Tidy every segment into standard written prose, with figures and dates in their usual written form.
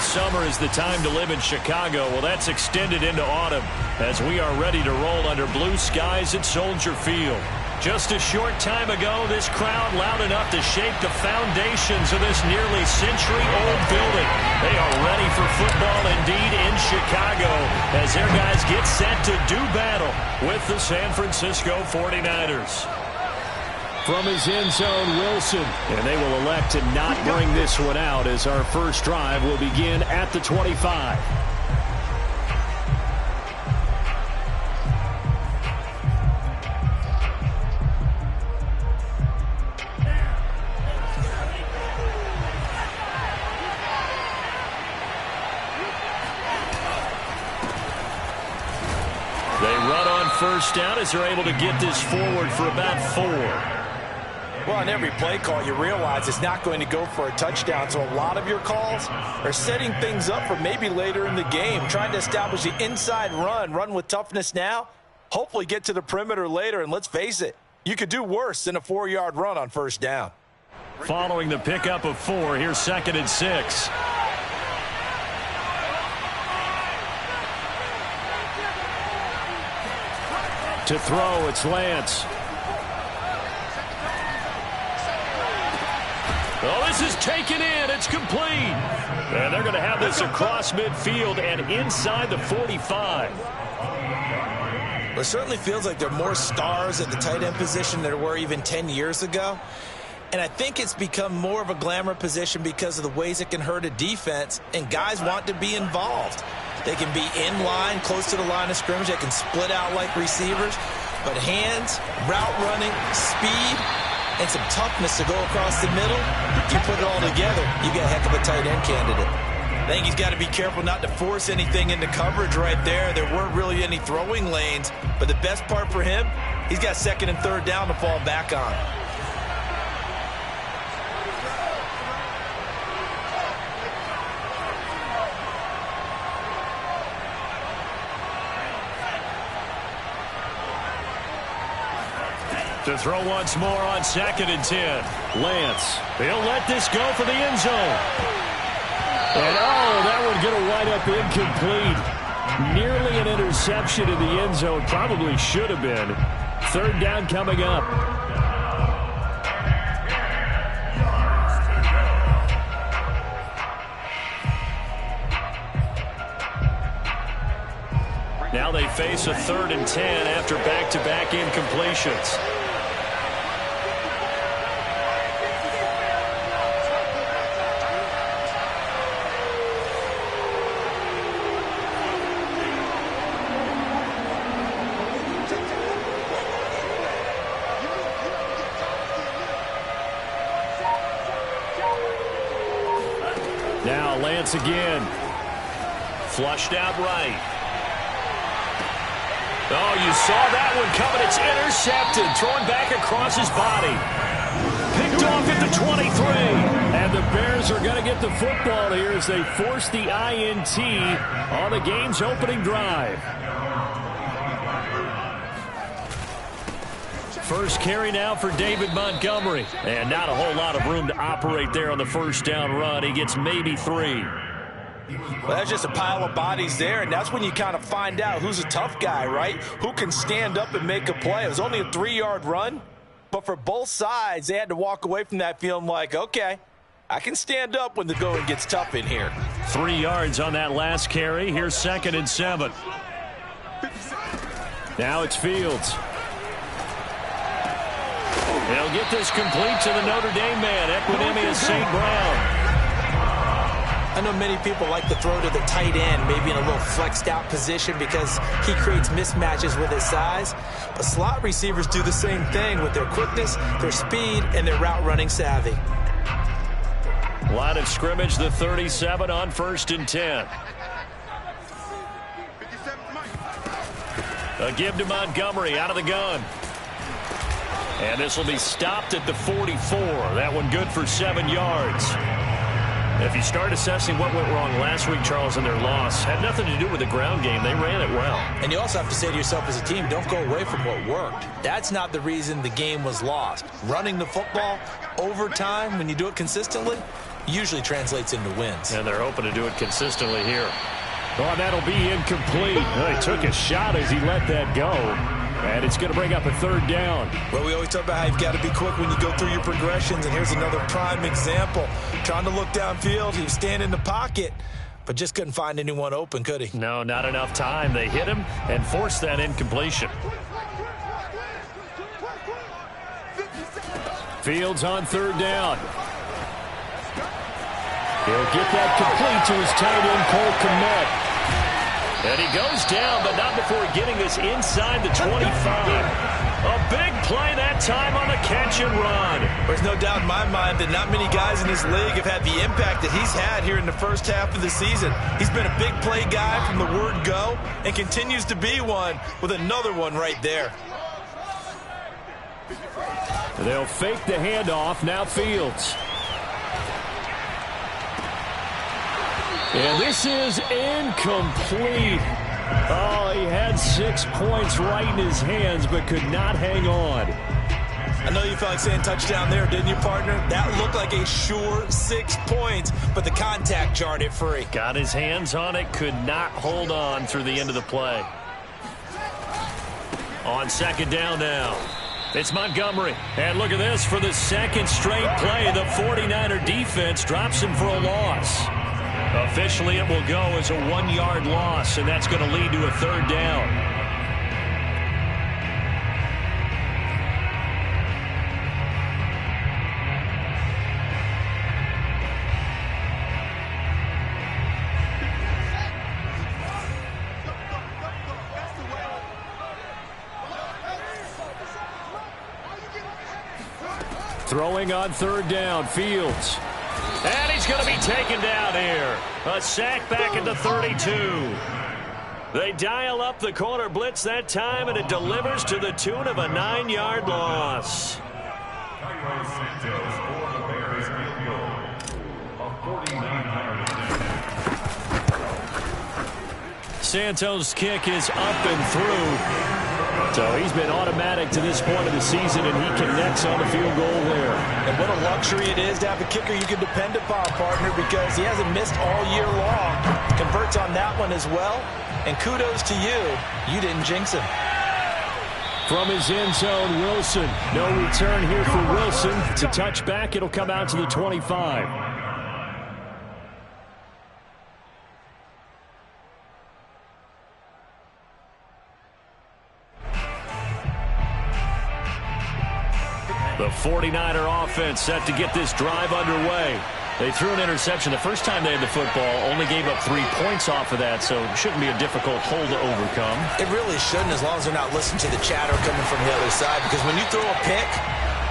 summer is the time to live in Chicago. Well, that's extended into autumn as we are ready to roll under blue skies at Soldier Field. Just a short time ago, this crowd loud enough to shake the foundations of this nearly century-old building. They are ready for football indeed in Chicago as their guys get set to do battle with the San Francisco 49ers. From his end zone, Wilson. And they will elect to not bring this one out as our first drive will begin at the 25. They run on first down as they're able to get this forward for about 4. Well, on every play call, you realize it's not going to go for a touchdown, so a lot of your calls are setting things up for maybe later in the game, trying to establish the inside run with toughness now, hopefully get to the perimeter later, and let's face it, you could do worse than a 4-yard run on first down. Following the pickup of 4, here's 2nd and 6. To throw, it's Lance. Oh, this is taken in. It's complete. And they're going to have this across midfield and inside the 45. Well, it certainly feels like there are more stars at the tight end position than there were even 10 years ago. And I think it's become more of a glamour position because of the ways it can hurt a defense, and guys want to be involved. They can be in line, close to the line of scrimmage. They can split out like receivers. But hands, route running, speed, and some toughness to go across the middle, you put it all together, you get a heck of a tight end candidate. I think he's got to be careful not to force anything into coverage right there. There weren't really any throwing lanes, but the best part for him, he's got 2nd and 3rd down to fall back on. To throw once more on 2nd and 10. Lance. He'll let this go for the end zone. And, that one going to wind up incomplete. Nearly an interception in the end zone. Probably should have been. 3rd down coming up. Now they face a 3rd and 10 after back-to-back incompletions. Now Lance again. Flushed out right. Oh, you saw that one coming. It's intercepted. Thrown back across his body. Picked off at the 23. And the Bears are going to get the football here as they force the INT on the game's opening drive. First carry now for David Montgomery. And not a whole lot of room to operate there on the first down run. He gets maybe 3. Well, that's just a pile of bodies there, and that's when you kind of find out who's a tough guy, right? Who can stand up and make a play. It was only a 3-yard run, but for both sides, they had to walk away from that feeling like, okay, I can stand up when the going gets tough in here. 3 yards on that last carry. Here's 2nd and 7. Now it's Fields. He'll get this complete to the Notre Dame man, Equinemius St. Brown. I know many people like to throw to the tight end, maybe in a little flexed out position because he creates mismatches with his size. But slot receivers do the same thing with their quickness, their speed, and their route running savvy. Line of scrimmage, the 37 on 1st and 10. A give to Montgomery out of the gun. And this will be stopped at the 44. That one good for 7 yards. If you start assessing what went wrong last week, Charles, in their loss, had nothing to do with the ground game. They ran it well. And you also have to say to yourself as a team, don't go away from what worked. That's not the reason the game was lost. Running the football over time, when you do it consistently, usually translates into wins. And they're hoping to do it consistently here. Oh, that'll be incomplete. He took a shot as he let that go. And it's going to bring up a third down. Well, we always talk about how you've got to be quick when you go through your progressions, and here's another prime example. Trying to look downfield, he was standing in the pocket, but just couldn't find anyone open, could he? No, not enough time. They hit him and forced that incompletion. Fields on third down. He'll get that complete to his tight end, Cole Kmet. And he goes down, but not before getting this inside the 25. A big play that time on the catch and run. There's no doubt in my mind that not many guys in this league have had the impact that he's had here in the first half of the season. He's been a big play guy from the word go and continues to be one with another one right there. They'll fake the handoff. Now Fields. And this is incomplete. Oh, he had 6 points right in his hands, but could not hang on. I know you felt like saying touchdown there, didn't you, partner? That looked like a sure 6 points, but the contact jarred it free. Got his hands on it, could not hold on through the end of the play. On second down now. It's Montgomery. And look at this. For the second straight play, the 49er defense drops him for a loss. Officially, it will go as a 1-yard loss, and that's going to lead to a third down. Throwing on third down, Fields. And he's going to be taken down here. A sack back at the 32. They dial up the corner blitz that time, and it delivers to the tune of a 9-yard loss. Santos' kick is up and through. So he's been automatic to this point of the season, and he connects on the field goal there. And what a luxury it is to have a kicker you can depend upon, partner, because he hasn't missed all year long. Converts on that one as well. And kudos to you. You didn't jinx him. From his end zone, Wilson. No return here for Wilson. It's a touchback. It'll come out to the 25. The 49er offense set to get this drive underway. They threw an interception the first time they had the football, only gave up 3 points off of that, so it shouldn't be a difficult hole to overcome. It really shouldn't, as long as they're not listening to the chatter coming from the other side, because when you throw a pick,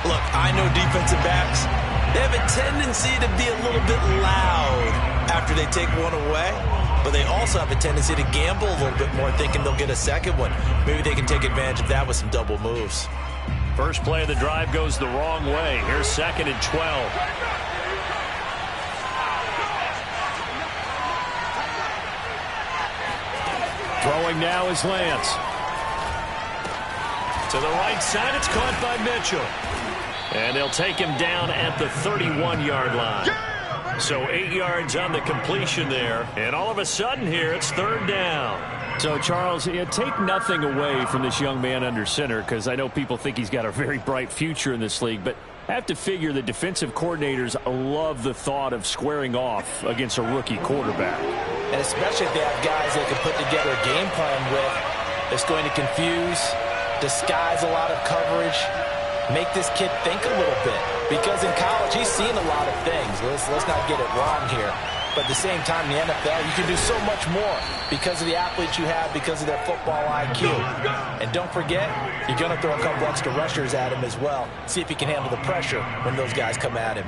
look, I know defensive backs, they have a tendency to be a little bit loud after they take one away, but they also have a tendency to gamble a little bit more, thinking they'll get a second one. Maybe they can take advantage of that with some double moves. First play of the drive goes the wrong way. Here's 2nd and 12. Throwing now is Lance. To the right side, it's caught by Mitchell. And they'll take him down at the 31-yard line. So 8 yards on the completion there. And all of a sudden here, it's third down. So, Charles, take nothing away from this young man under center, because I know people think he's got a very bright future in this league, but I have to figure the defensive coordinators love the thought of squaring off against a rookie quarterback. And especially if they have guys they can put together a game plan with that's going to confuse, disguise a lot of coverage, make this kid think a little bit. Because in college, he's seen a lot of things. Let's not get it wrong here. But at the same time, in the NFL, you can do so much more because of the athletes you have, because of their football IQ. And don't forget, you're going to throw a couple extra rushers at him as well. See if he can handle the pressure when those guys come at him.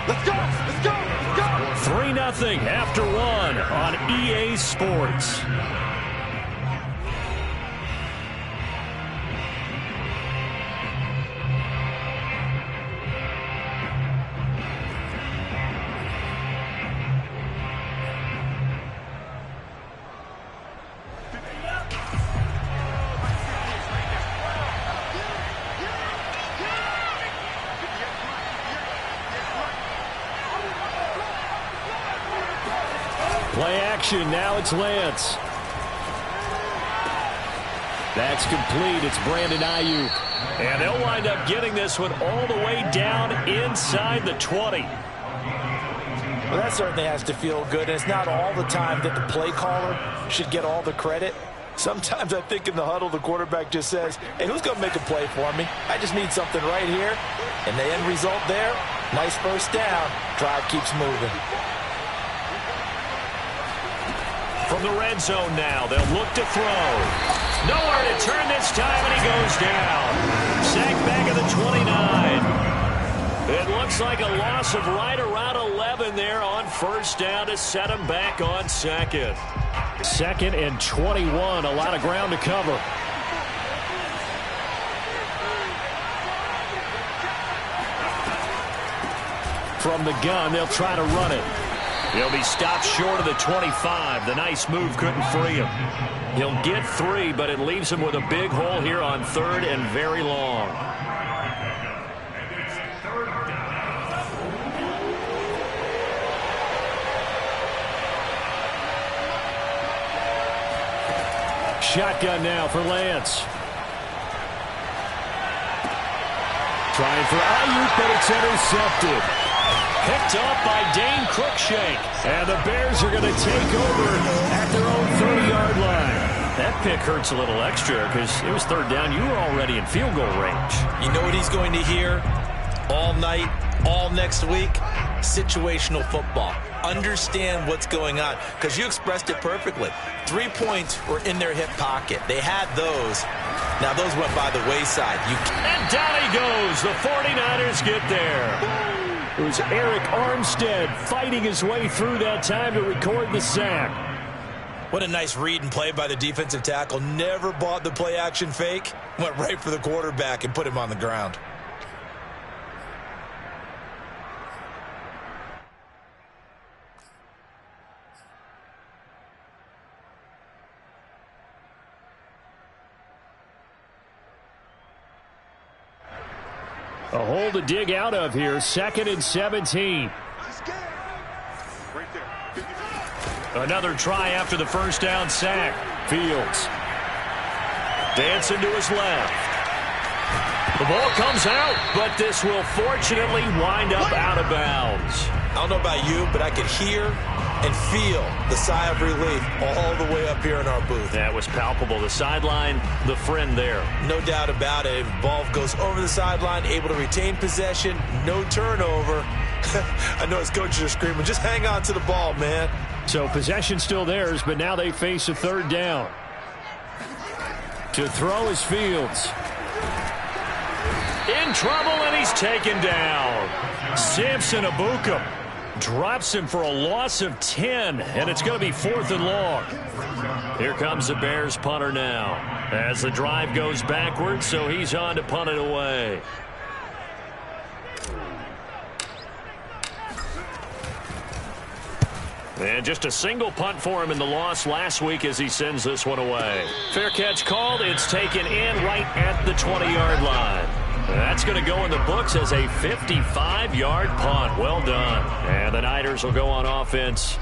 Let's go! Let's go! Let's go! 3-0 after one on EA Sports. action. Now it's Lance. That's complete. It's Brandon Ayuk. And they'll wind up getting this one all the way down inside the 20. Well, that certainly has to feel good. And it's not all the time that the play caller should get all the credit. Sometimes I think in the huddle, the quarterback just says, hey, who's going to make a play for me? I just need something right here. And the end result there, nice first down. Drive keeps moving. From the red zone now, they'll look to throw. Nowhere to turn this time, and he goes down. Sack back at the 29. It looks like a loss of right around 11 there on first down to set him back on second. Second and 21, a lot of ground to cover. From the gun, they'll try to run it. He'll be stopped short of the 25. The nice move couldn't free him. He'll get 3, but it leaves him with a big hole here on third and very long. Shotgun now for Lance. Trying for Ayuk, but it's intercepted. Picked off by Dane Cruikshank. And the Bears are going to take over at their own 30-yard line. That pick hurts a little extra because it was third down. You were already in field goal range. You know what he's going to hear all night, all next week? Situational football. Understand what's going on, because you expressed it perfectly. 3 points were in their hip pocket. They had those. Now those went by the wayside. And down he goes. The 49ers get there. It was Eric Armstead fighting his way through that time to record the sack. What a nice read and play by the defensive tackle. Never bought the play action fake. Went right for the quarterback and put him on the ground. A hole to dig out of here. Second and 17. Another try after the first down sack. Fields. Dancing to his left. The ball comes out, but this will fortunately wind up out of bounds. I don't know about you, but I could hear and feel the sigh of relief all the way up here in our booth. That was palpable. The sideline, the friend there. No doubt about it. Ball goes over the sideline, able to retain possession, no turnover. I know his coaches are screaming, just hang on to the ball, man. So possession still theirs, but now they face a third down. To throw is Fields. In trouble, and he's taken down. Samson Abukum drops him for a loss of 10, and it's going to be 4th and long. Here comes the Bears punter now as the drive goes backwards, so he's on to punt it away. And just a single punt for him in the loss last week as he sends this one away. Fair catch called. It's taken in right at the 20-yard line. That's going to go in the books as a 55-yard punt. Well done. And the Niners will go on offense.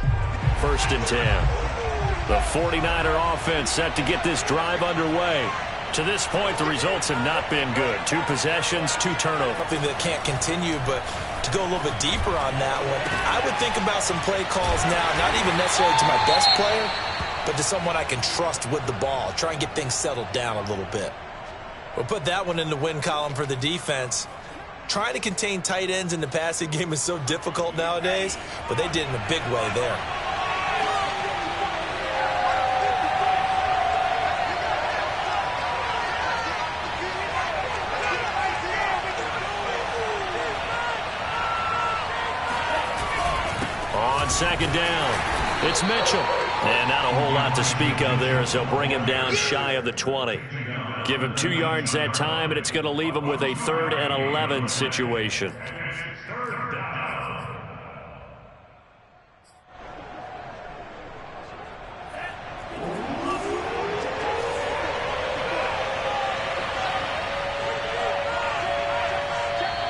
1st and 10. The 49er offense set to get this drive underway. To this point, the results have not been good. 2 possessions, 2 turnovers. Something that can't continue, but to go a little bit deeper on that one, I would think about some play calls now, not even necessarily to my best player, but to someone I can trust with the ball. Try and get things settled down a little bit. We'll put that one in the win column for the defense. Trying to contain tight ends in the passing game is so difficult nowadays, but they did in a big way there. On second down, it's Mitchell. And not a whole lot to speak of there as they'll bring him down shy of the 20. Give him 2 yards that time, and it's going to leave him with a 3rd and 11 situation.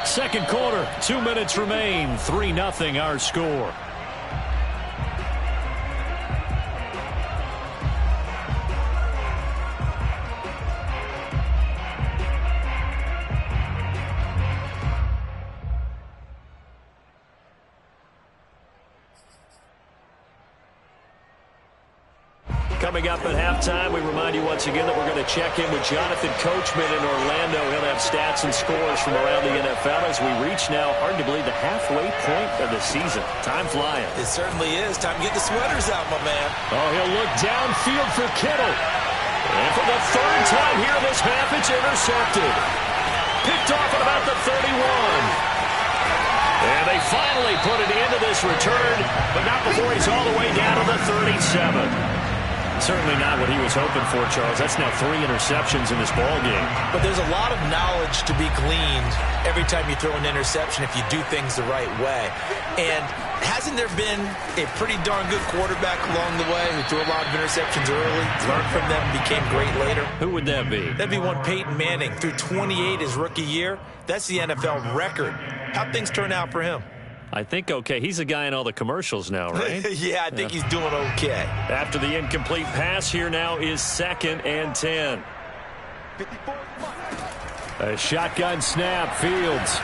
Second quarter, 2 minutes remain. 3-0 our score. Coming up at halftime, we remind you once again that we're going to check in with Jonathan Coachman in Orlando. He'll have stats and scores from around the NFL as we reach now, hard to believe, the halfway point of the season. Time flying. It certainly is. Time to get the sweaters out, my man. Oh, he'll look downfield for Kittle. And for the third time here in this half, it's intercepted. Picked off at about the 31. And they finally put it into this return, but not before he's all the way down to the 37. Certainly not what he was hoping for, Charles. That's now 3 interceptions in this ballgame. But there's a lot of knowledge to be gleaned every time you throw an interception if you do things the right way. And hasn't there been a pretty darn good quarterback along the way who threw a lot of interceptions early, learned from them, and became great later? Who would that be? That'd be one Peyton Manning. Threw 28 his rookie year. That's the NFL record. How'd things turn out for him? I think okay. He's a guy in all the commercials now, right? Yeah, I think he's doing okay. After the incomplete pass, here now is 2nd and 10. A shotgun snap, Fields.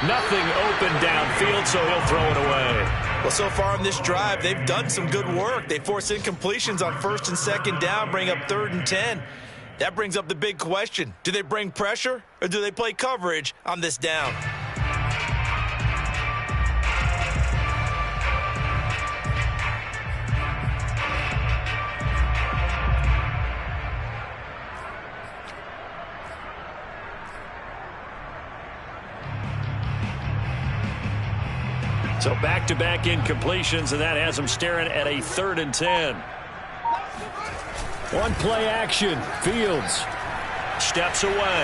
Nothing open downfield, so he'll throw it away. Well, so far in this drive, they've done some good work. They force incompletions on 1st and 2nd down, bring up 3rd and 10. That brings up the big question. Do they bring pressure or do they play coverage on this down? So back-to-back incompletions, and that has them staring at a 3rd and 10. One play action. Fields steps away.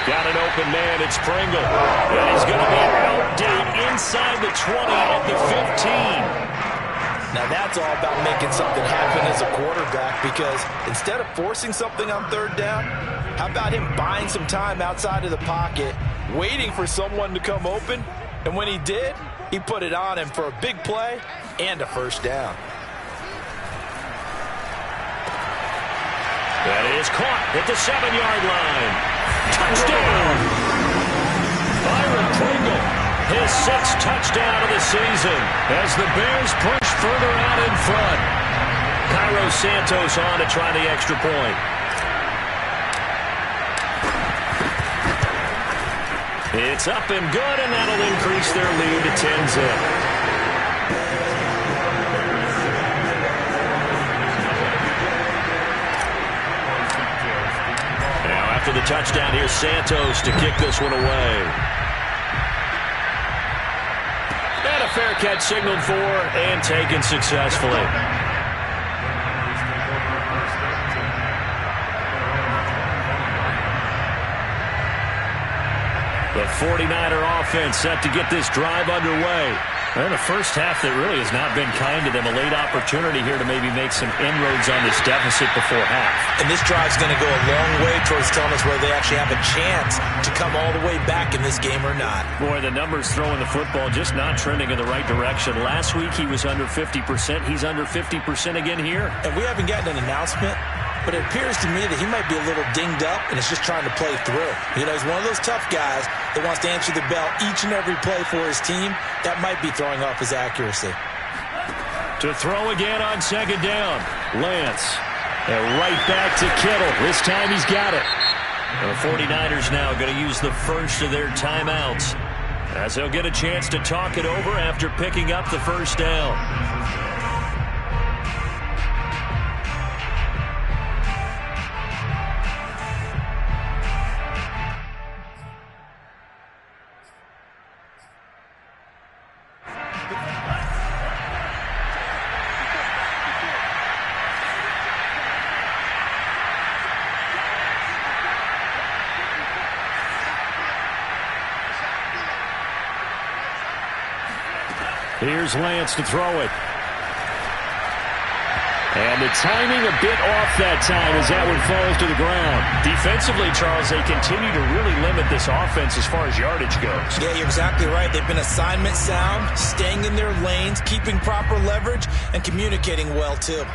Got an open man. It's Pringle. And he's going to be out down inside the 20 at the 15. Now that's all about making something happen as a quarterback, because instead of forcing something on 3rd down, how about him buying some time outside of the pocket, waiting for someone to come open, and when he did, he put it on him for a big play and a 1st down. That is caught at the 7-yard line. Touchdown! Byron Pringle, his 6th touchdown of the season as the Bears push further out in front. Cairo Santos on to try the extra point. It's up and good, and that'll increase their lead to 10-zip. After the touchdown, here's Santos to kick this one away. And a fair catch signaled for and taken successfully. The 49er offense set to get this drive underway. And a first half that really has not been kind to them. A late opportunity here to maybe make some inroads on this deficit before half. And this drive's going to go a long way towards telling us whether they actually have a chance to come all the way back in this game or not. Boy, the numbers throwing the football just not trending in the right direction. Last week he was under 50%. He's under 50% again here. And we haven't gotten an announcement, but it appears to me that he might be a little dinged up and is just trying to play through. You know, he's one of those tough guys that wants to answer the bell each and every play for his team. That might be throwing off his accuracy. To throw again on 2nd down. Lance. And right back to Kittle. This time he's got it. The 49ers now going to use the first of their timeouts, as they'll get a chance to talk it over after picking up the 1st down. Here's Lance to throw it. And the timing a bit off that time as that one falls to the ground. Defensively, Charles, they continue to really limit this offense as far as yardage goes. Yeah, you're exactly right. They've been assignment sound, staying in their lanes, keeping proper leverage, and communicating well, too.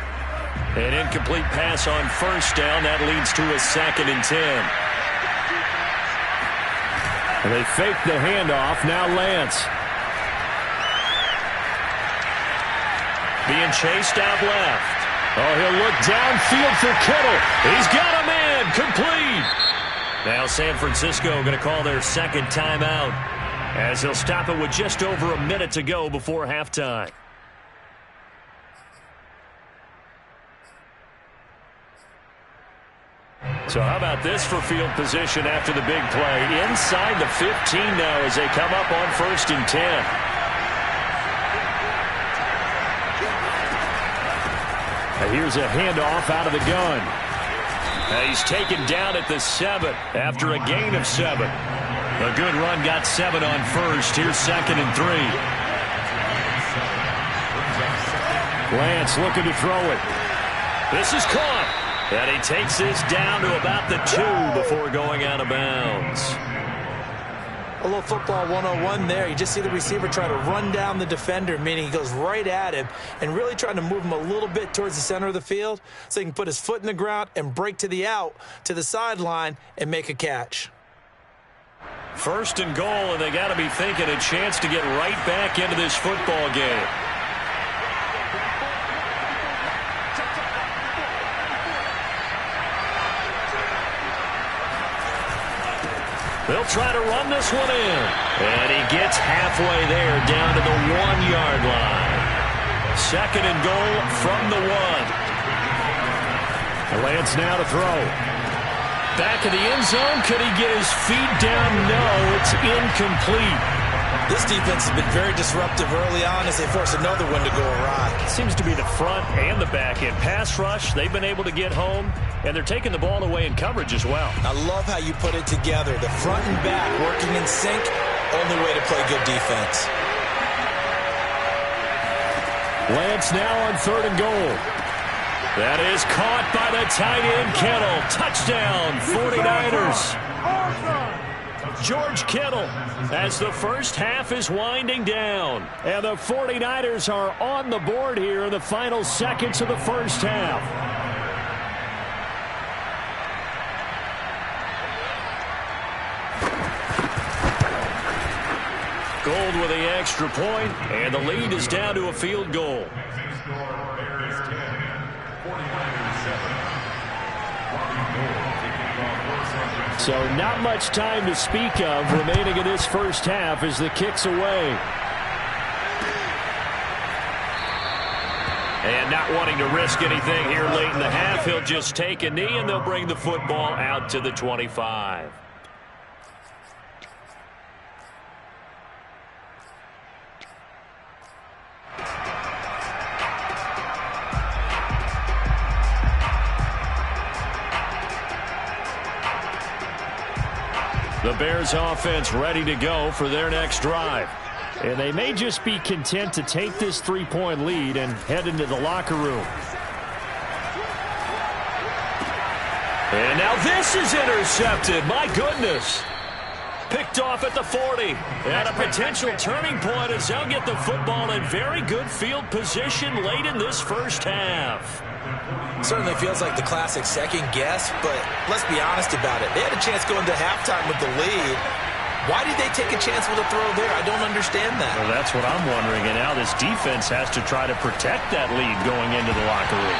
An incomplete pass on 1st down. That leads to a 2nd and 10. And they fake the handoff. Now Lance. being chased out left. Oh, he'll look downfield for Kittle. He's got him in. Complete. Now San Francisco going to call their second timeout as he'll stop it with just over a minute to go before halftime. So how about this for field position after the big play? Inside the 15 now as they come up on 1st and 10. Here's a handoff out of the gun. He's taken down at the 7 after a gain of 7. A good run got 7 on 1st. Here's 2nd and 3. Lance looking to throw it. This is caught. And he takes this down to about the 2 before going out of bounds. A little football 101 there. You just see the receiver try to run down the defender, meaning he goes right at him and really trying to move him a little bit towards the center of the field so he can put his foot in the ground and break to the out, to the sideline, and make a catch. 1st and goal, and they got to be thinking a chance to get right back into this football game. They'll try to run this one in. And he gets halfway there down to the 1-yard line. 2nd and goal from the 1. Lance now to throw. Back of the end zone. Could he get his feet down? No, it's incomplete. This defense has been very disruptive early on as they force another one to go awry. Seems to be the front and the back end. Pass rush, they've been able to get home, and they're taking the ball away in coverage as well. I love how you put it together. The front and back working in sync, only way to play good defense. Lance now on 3rd and goal. That is caught by the tight end, Kittle. Touchdown, 49ers. George Kittle as the first half is winding down. And the 49ers are on the board here in the final seconds of the first half. Gold with the extra point, and the lead is down to a field goal. So not much time to speak of remaining in this first half as the kick's away. And not wanting to risk anything here late in the half, he'll just take a knee and they'll bring the football out to the 25. The Bears offense ready to go for their next drive. And they may just be content to take this 3-point lead and head into the locker room. And now this is intercepted. My goodness. Picked off at the 40. And a potential turning point as they'll get the football in very good field position late in this first half. Certainly feels like the classic second guess, but let's be honest about it. They had a chance going to halftime with the lead. Why did they take a chance with a throw there? I don't understand that. Well, that's what I'm wondering. And now this defense has to try to protect that lead going into the locker room.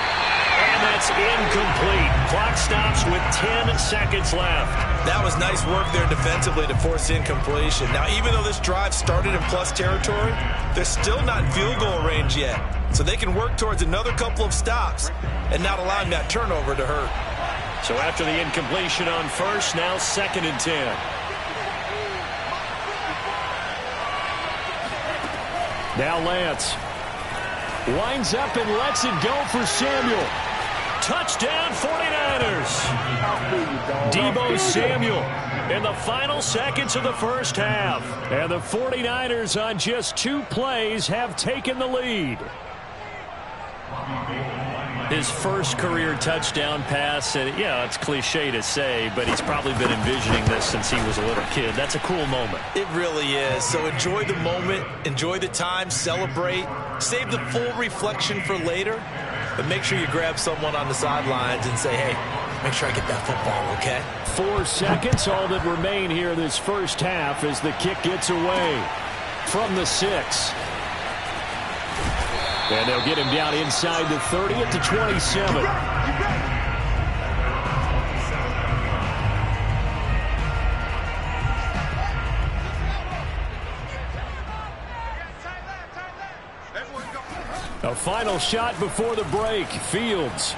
And that's incomplete. Clock stops with 10 seconds left. That was nice work there defensively to force incompletion. Now, even though this drive started in plus territory, they're still not in field goal range yet. So they can work towards another couple of stops and not allowing that turnover to hurt. So after the incompletion on 1st, now 2nd and 10. Now Lance winds up and lets it go for Samuel. Touchdown 49ers. Deebo Samuel in the final seconds of the first half. And the 49ers on just 2 plays have taken the lead. His first career touchdown pass, and yeah, it's cliche to say, but he's probably been envisioning this since he was a little kid. That's a cool moment. It really is. So enjoy the moment, enjoy the time, celebrate, save the full reflection for later, but make sure you grab someone on the sidelines and say, hey, make sure I get that football, okay? 4 seconds, all that remain here this first half as the kick gets away from the 6. And they'll get him down inside the 30 at the 27. A final shot before the break. Fields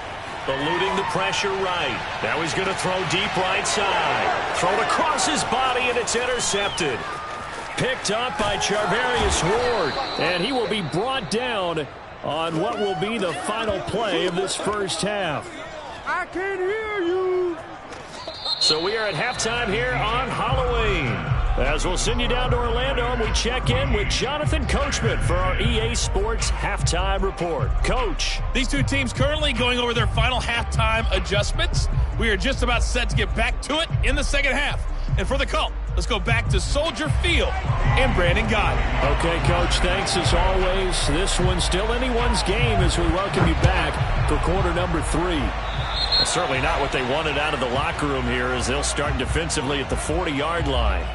eluding the pressure right. Now he's going to throw deep right side. Thrown across his body, and it's intercepted. Picked up by Charvarius Ward. And he will be brought down on what will be the final play of this first half. I can't hear you. So we are at halftime here on Halloween. As we'll send you down to Orlando, and we check in with Jonathan Coachman for our EA Sports Halftime Report. Coach. These two teams currently going over their final halftime adjustments. We are just about set to get back to it in the second half. And for the call, let's go back to Soldier Field and Brandon Gott. Okay, Coach, thanks as always. This one's still anyone's game as we welcome you back for quarter number 3. Well, certainly not what they wanted out of the locker room here as they'll start defensively at the 40-yard line.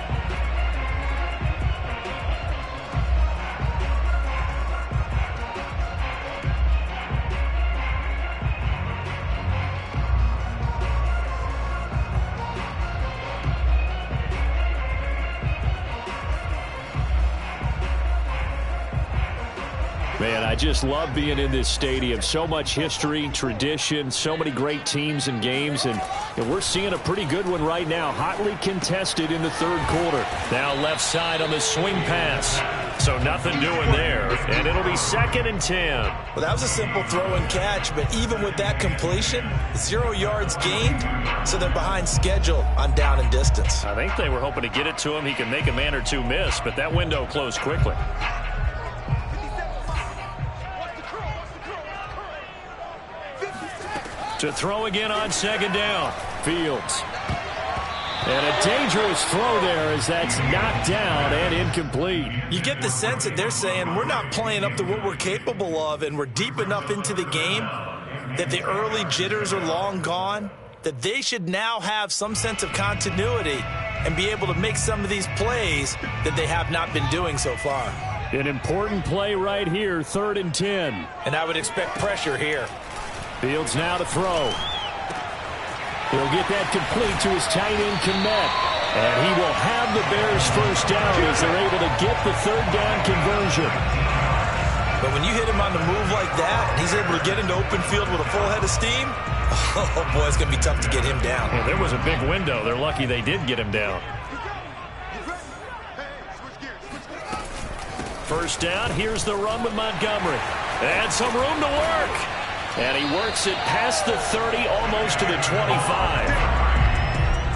Man, I just love being in this stadium. So much history, tradition, so many great teams and games, and we're seeing a pretty good one right now, hotly contested in the third quarter. Now left side on the swing pass. So nothing doing there, and it'll be 2nd and 10. Well, that was a simple throw and catch, but even with that completion, 0 yards gained, so they're behind schedule on down and distance. I think they were hoping to get it to him. He can make a man or two miss, but that window closed quickly. To throw again on 2nd down. Fields. And a dangerous throw there as that's knocked down and incomplete. You get the sense that they're saying we're not playing up to what we're capable of, and we're deep enough into the game that the early jitters are long gone, that they should now have some sense of continuity and be able to make some of these plays that they have not been doing so far. An important play right here, 3rd and 10. And I would expect pressure here. Fields now to throw. He'll get that complete to his tight end, Kmet. And he will have the Bears first down as they're able to get the 3rd down conversion. But when you hit him on the move like that, and he's able to get into open field with a full head of steam, oh boy, it's going to be tough to get him down. Well, there was a big window. They're lucky they did get him down. First down, here's the run with Montgomery. And some room to work. And he works it past the 30, almost to the 25.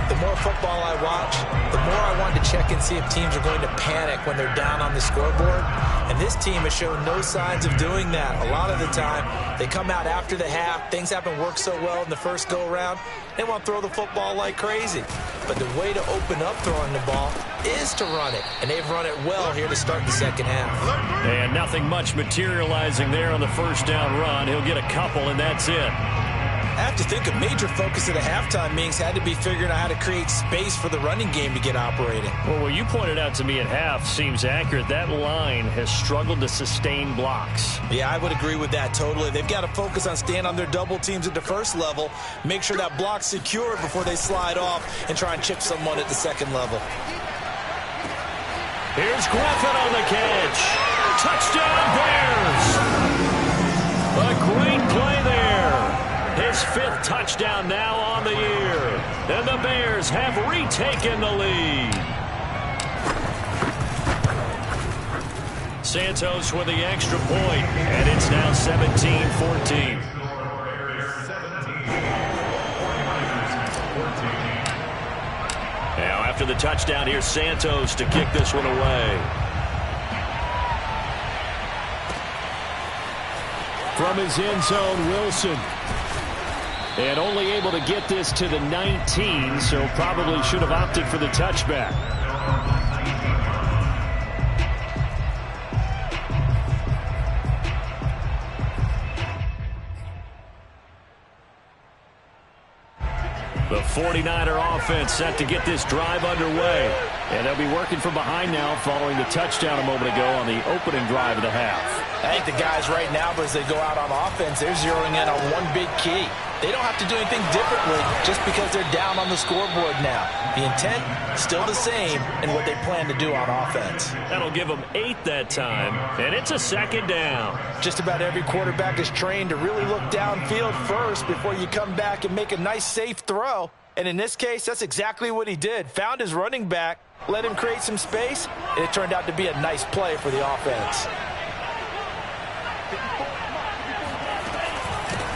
The more football I watch, the more I want to check and see if teams are going to panic when they're down on the scoreboard. And this team has shown no signs of doing that. A lot of the time, they come out after the half. Things haven't worked so well in the first go-around. They want to throw the football like crazy. But the way to open up throwing the ball is to run it. And they've run it well here to start the second half. And nothing much materializing there on the first down run. He'll get a couple, and that's it. I have to think a major focus of the halftime meetings had to be figuring out how to create space for the running game to get operating. Well, what you pointed out to me at half seems accurate. That line has struggled to sustain blocks. Yeah, I would agree with that totally. They've got to focus on staying on their double teams at the first level, make sure that block's secured before they slide off and try and chip someone at the second level. Here's Griffin on the catch. Touchdown, Bears! A great play there. His 5th touchdown now on the year. And the Bears have retaken the lead. Santos with the extra point, and it's now 17-14. Now after the touchdown, here's Santos to kick this one away. From his end zone, Wilson. And only able to get this to the 19, so probably should have opted for the touchback. The 49er offense set to get this drive underway. And they'll be working from behind now following the touchdown a moment ago on the opening drive of the half. I think the guys right now, as they go out on offense, they're zeroing in on one big key. They don't have to do anything differently just because they're down on the scoreboard now. The intent, still the same in what they plan to do on offense. That'll give them 8 that time, and it's a second down. Just about every quarterback is trained to really look downfield first before you come back and make a nice, safe throw. And in this case, that's exactly what he did. Found his running back, let him create some space, and it turned out to be a nice play for the offense.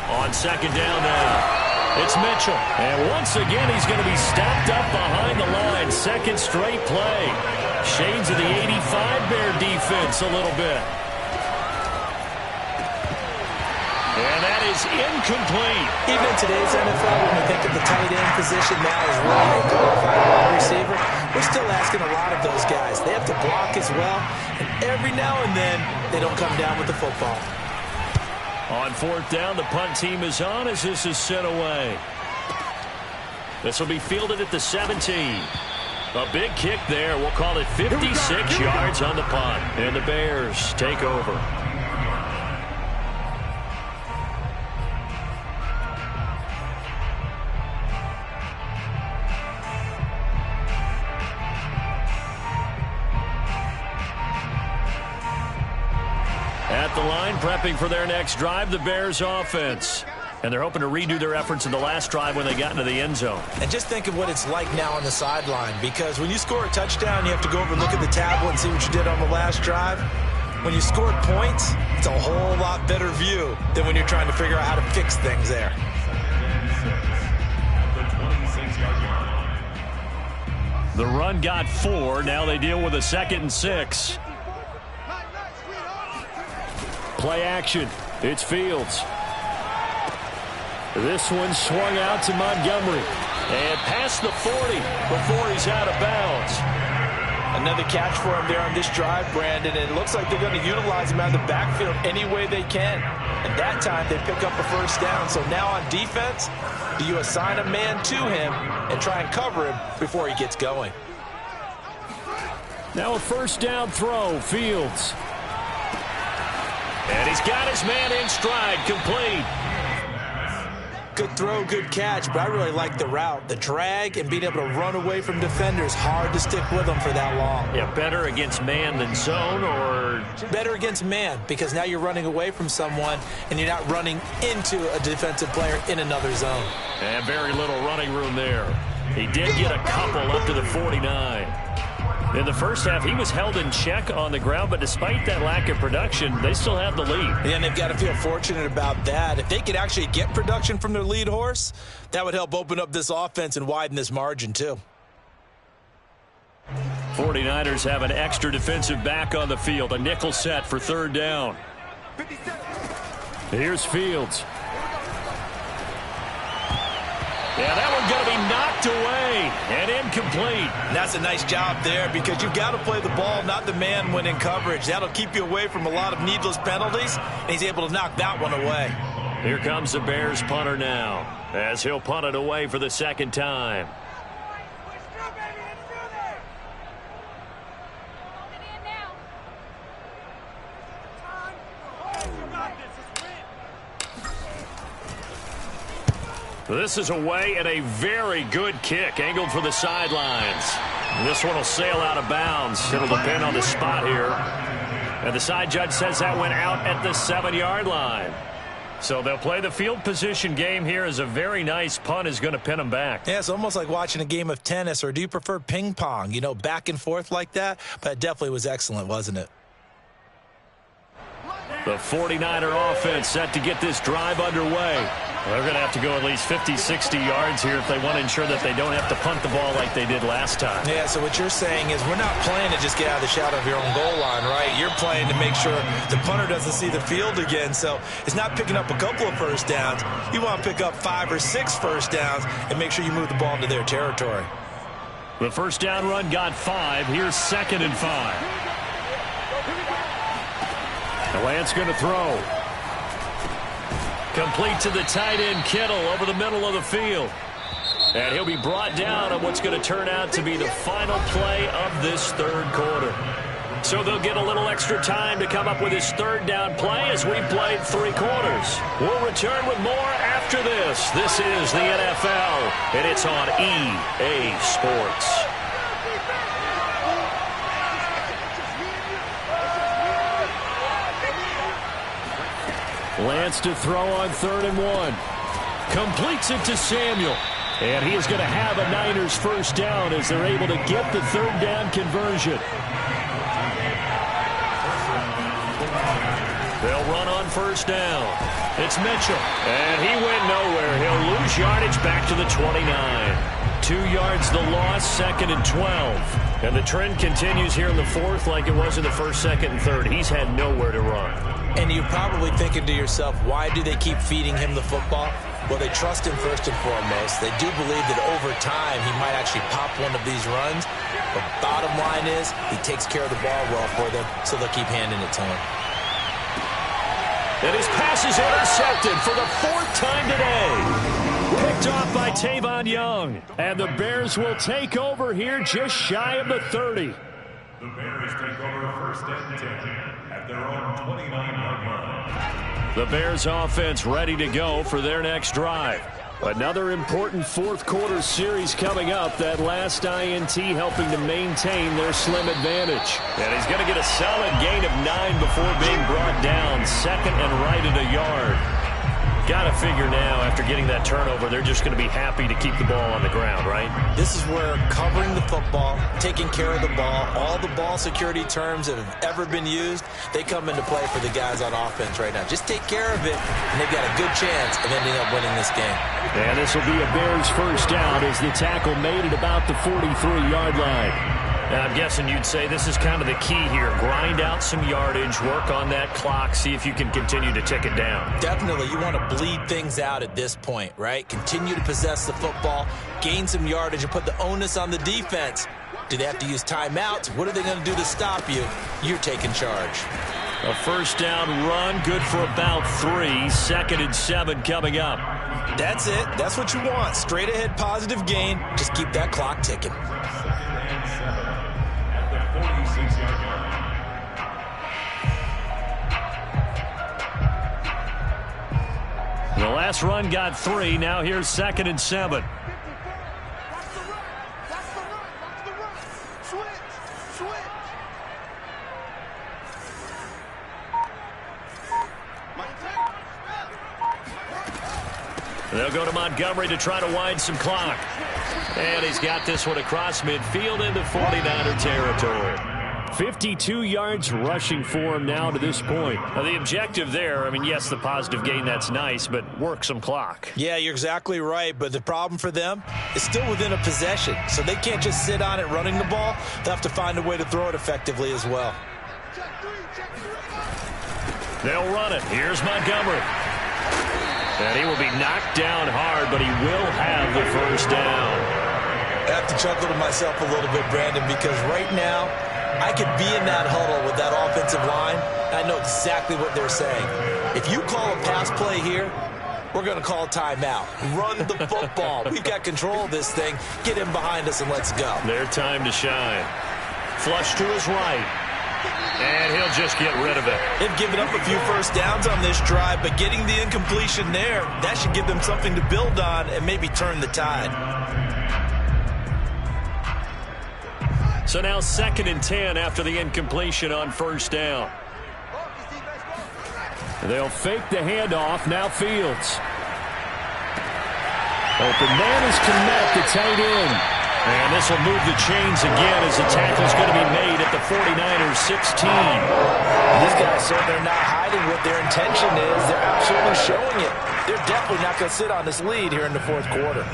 On second down now, it's Mitchell. And once again, he's going to be stopped up behind the line. Second straight play. Shades of the 85 Bear defense a little bit. And that is incomplete. Even in today's NFL, when we think of the tight end position now as really a qualified wide receiver, we're still asking a lot of those guys. They have to block as well, and every now and then, they don't come down with the football. On fourth down, the punt team is on as this is sent away. This will be fielded at the 17. A big kick there. We'll call it 56 yards on the punt. And the Bears take over. At the line, prepping for their next drive, the Bears offense. And they're hoping to redo their efforts in the last drive when they got into the end zone. And just think of what it's like now on the sideline, because when you score a touchdown, you have to go over and look at the tablet and see what you did on the last drive. When you score points, it's a whole lot better view than when you're trying to figure out how to fix things there. The run got 4. Now they deal with a 2nd and 6. Play action. It's Fields. This one swung out to Montgomery. And past the 40 before he's out of bounds. Another catch for him there on this drive, Brandon. And it looks like they're going to utilize him out of the backfield any way they can. And that time they pick up a first down. So now on defense, do you assign a man to him and try and cover him before he gets going? Now a first down throw. Fields. And he's got his man in stride, complete. Good throw, good catch, but I really like the route. The drag and being able to run away from defenders, hard to stick with them for that long. Yeah, better against man than zone, or? Better against man, because now you're running away from someone and you're not running into a defensive player in another zone. And very little running room there. He did get a couple up to the 49. In the first half, he was held in check on the ground, but despite that lack of production, they still have the lead. And they've got to feel fortunate about that. If they could actually get production from their lead horse, that would help open up this offense and widen this margin too. 49ers have an extra defensive back on the field, a nickel set for third down. Here's Fields. Yeah, that one's going to be knocked away and incomplete. And that's a nice job there, because you've got to play the ball, not the man when in coverage. That'll keep you away from a lot of needless penalties, and he's able to knock that one away. Here comes the Bears punter now, as he'll punt it away for the second time. This is away and a very good kick, angled for the sidelines. This one will sail out of bounds. It'll depend on the spot here. And the side judge says that went out at the 7-yard line. So they'll play the field position game here, as a very nice punt is going to pin them back. Yeah, it's almost like watching a game of tennis, or do you prefer ping pong? You know, back and forth like that? But it definitely was excellent, wasn't it? The 49er offense set to get this drive underway. They're going to have to go at least 50, 60 yards here if they want to ensure that they don't have to punt the ball like they did last time. Yeah, so what you're saying is we're not playing to just get out of the shadow of your own goal line, right? You're playing to make sure the punter doesn't see the field again. So it's not picking up a couple of first downs. You want to pick up 5 or 6 first downs and make sure you move the ball into their territory. The first down run got 5. Here's 2nd and 5. Lance going to throw. Complete to the tight end, Kittle, over the middle of the field. And he'll be brought down on what's going to turn out to be the final play of this third quarter. So they'll get a little extra time to come up with his third down play as we played 3 quarters. We'll return with more after this. This is the NFL, and it's on EA Sports. Lance to throw on 3rd and 1. Completes it to Samuel. And he is going to have a Niners first down as they're able to get the 3rd down conversion. They'll run on 1st down. It's Mitchell. And he went nowhere. He'll lose yardage back to the 29. 2 yards the loss, 2nd and 12. And the trend continues here in the 4th like it was in the 1st, 2nd, and 3rd. He's had nowhere to run. And you're probably thinking to yourself, why do they keep feeding him the football? Well, they trust him first and foremost. They do believe that over time he might actually pop one of these runs. But bottom line is he takes care of the ball well for them, so they'll keep handing it to him. And his pass is intercepted for the 4th time today. Picked off by Tavon Young. And the Bears will take over here just shy of the 30. The Bears take over 1st and 10 at their own 29-yard line. The Bears offense ready to go for their next drive. Another important 4th quarter series coming up. That last INT helping to maintain their slim advantage. And he's going to get a solid gain of 9 before being brought down. 2nd and right at a yard. Got to figure now, after getting that turnover, they're just going to be happy to keep the ball on the ground, right? This is where covering the football, taking care of the ball, all the ball security terms that have ever been used, they come into play for the guys on offense right now. Just take care of it, and they've got a good chance of ending up winning this game. And this will be a Bears first down as the tackle made at about the 43-yard line. And I'm guessing you'd say this is kind of the key here. Grind out some yardage, work on that clock, see if you can continue to tick it down. Definitely. You want to bleed things out at this point, right? Continue to possess the football, gain some yardage, and put the onus on the defense. Do they have to use timeouts? What are they going to do to stop you? You're taking charge. A first down run, good for about 3. 2nd and 7 coming up. That's it. That's what you want. Straight ahead positive gain. Just keep that clock ticking. The last run got 3. Now here's 2nd and 7. They'll go to Montgomery to try to wind some clock. And he's got this one across midfield into 49er territory. 52 yards rushing for him now to this point. Now the objective there, I mean, yes, the positive gain, that's nice, but work some clock. Yeah, you're exactly right, but the problem for them is still within a possession, so they can't just sit on it running the ball. They'll have to find a way to throw it effectively as well. They'll run it. Here's Montgomery. And he will be knocked down hard, but he will have the first down. I have to chuckle to myself a little bit, Brandon, because right now, I could be in that huddle with that offensive line. I know exactly what they're saying. If you call a pass play here, we're going to call a timeout. Run the football. We've got control of this thing. Get him behind us and let's go. Their time to shine. Flush to his right. And he'll just get rid of it. They've given up a few first downs on this drive, but getting the incompletion there, that should give them something to build on and maybe turn the tide. So now 2nd and 10 after the incompletion on first down. They'll fake the handoff. Now Fields. Open man is Kmet, the tight end. And this will move the chains again as the tackle's going to be made at the 49ers 16. These guys said they're not hiding what their intention is. They're absolutely showing it. They're definitely not going to sit on this lead here in the 4th quarter.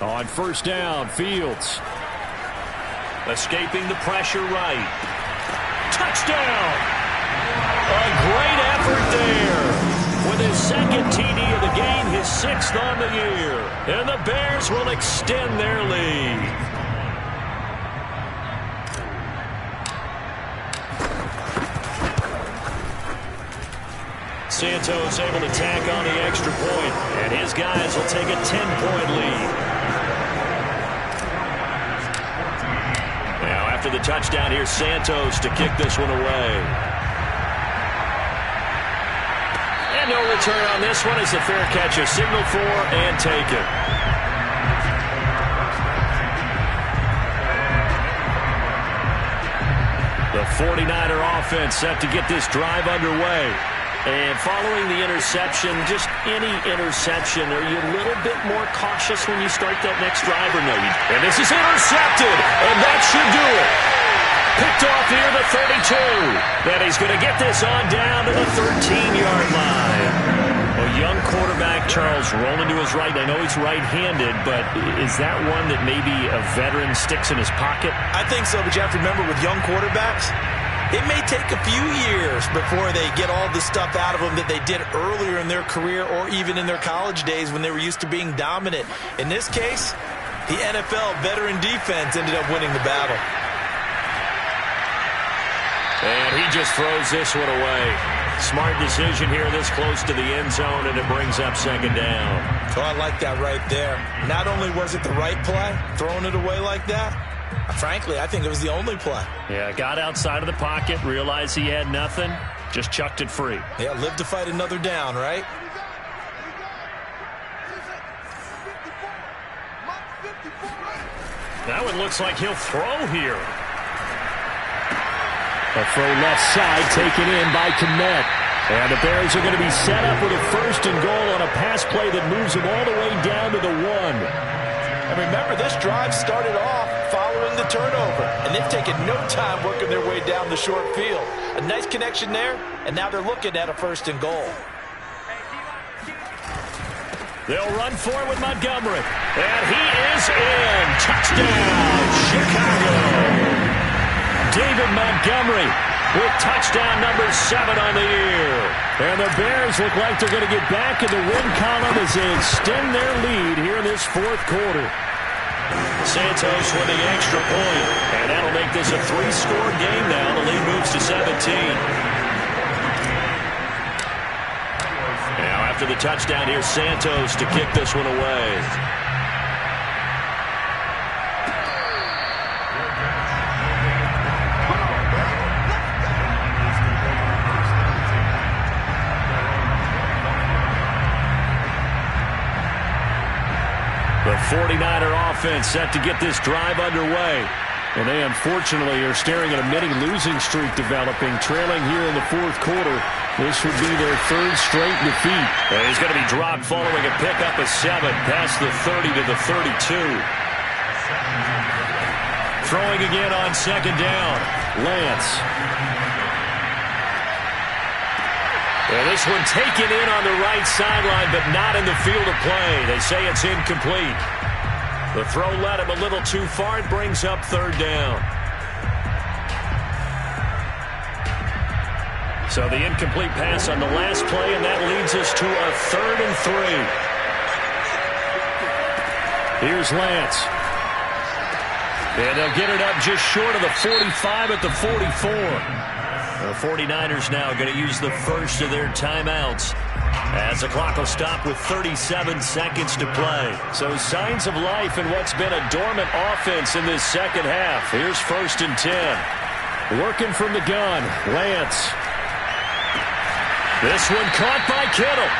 On first down, Fields. Escaping the pressure right. Touchdown! A great effort there. with his second TD of the game, his 6th on the year. And the Bears will extend their lead. Santos able to tack on the extra point, and his guys will take a 10-point lead. Now after the touchdown, here's Santos to kick this one away. And no return on this one as the fair catch is signaled for and taken. The 49er offense set to get this drive underway. And following the interception, just any interception, are you a little bit more cautious when you start that next drive or no? And this is intercepted, and that should do it. Picked off near the 32. Then he's going to get this on down to the 13-yard line. A young quarterback, Charles, rolling to his right. I know he's right-handed, but is that one that maybe a veteran sticks in his pocket? I think so, but you have to remember with young quarterbacks, it may take a few years before they get all the stuff out of them that they did earlier in their career or even in their college days when they were used to being dominant. In this case, the NFL veteran defense ended up winning the battle. And he just throws this one away. Smart decision here this close to the end zone, and it brings up second down. So I like that right there. Not only was it the right play, throwing it away like that, frankly, I think it was the only play. Yeah, got outside of the pocket, realized he had nothing, just chucked it free. Yeah, live to fight another down, right? Now it looks like he'll throw here. A throw left side taken in by Kmet. And the Bears are going to be set up with a 1st and goal on a pass play that moves them all the way down to the 1. And remember, this drive started off following the turnover, and they've taken no time working their way down the short field. A nice connection there, and now they're looking at a 1st and goal. They'll run for it with Montgomery. And he is in. Touchdown, Chicago. David Montgomery with touchdown number 7 on the year. And the Bears look like they're going to get back in the win column as they extend their lead here in this 4th quarter. Santos with the extra point, and that'll make this a 3-score game now. The lead moves to 17. Now after the touchdown, here's Santos to kick this one away. The 49er offense set to get this drive underway. And they unfortunately are staring at a mini losing streak developing, trailing here in the 4th quarter. This would be their 3rd straight defeat. And he's going to be dropped following a pickup of 7 past the 30 to the 32. Throwing again on 2nd down. Lance. And this one taken in on the right sideline, but not in the field of play. They say it's incomplete. The throw led him a little too far. It brings up 3rd down. So the incomplete pass on the last play, and that leads us to a 3rd and 3. Here's Lance. And they'll get it up just short of the 45 at the 44. The 49ers now going to use the first of their timeouts as the clock will stop with 37 seconds to play. So signs of life in what's been a dormant offense in this second half. Here's 1st and 10. Working from the gun, Lance. This one caught by Kittle.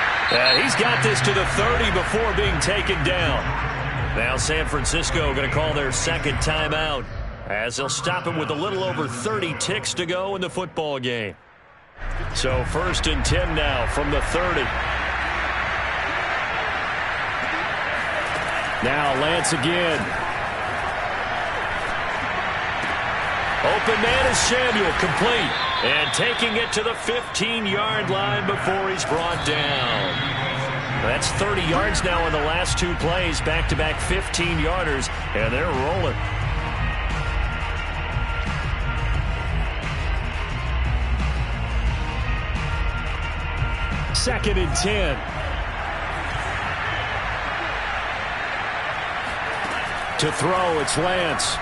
He's got this to the 30 before being taken down. Now San Francisco going to call their 2nd timeout, as they'll stop him with a little over 30 ticks to go in the football game. So 1st and 10 now from the 30. Now Lance again. Open man is Samuel, complete. And taking it to the 15-yard line before he's brought down. That's 30 yards now in the last 2 plays, back-to-back 15-yarders, and they're rolling. 2nd and 10. To throw, it's Lance.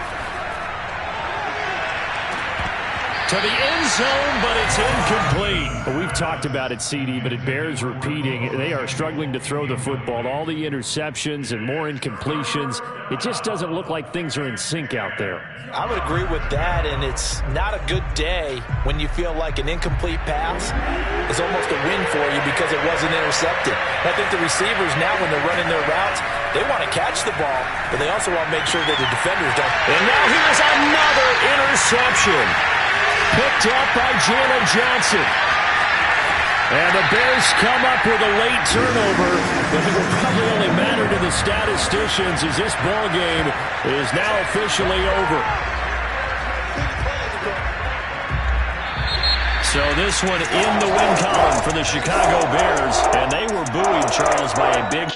To the end zone, but it's incomplete. Well, we've talked about it, CD, but it bears repeating. They are struggling to throw the football. All the interceptions and more incompletions. It just doesn't look like things are in sync out there. I would agree with that, and it's not a good day when you feel like an incomplete pass is almost a win for you because it wasn't intercepted. I think the receivers now, when they're running their routes, they want to catch the ball, but they also want to make sure that the defenders don't. And now here's another interception. Picked up by Jalen Johnson. And the Bears come up with a late turnover, but it will probably only matter to the statisticians as this ball game is now officially over. So this one in the win column for the Chicago Bears, and they were buoyed, Charles, by a big...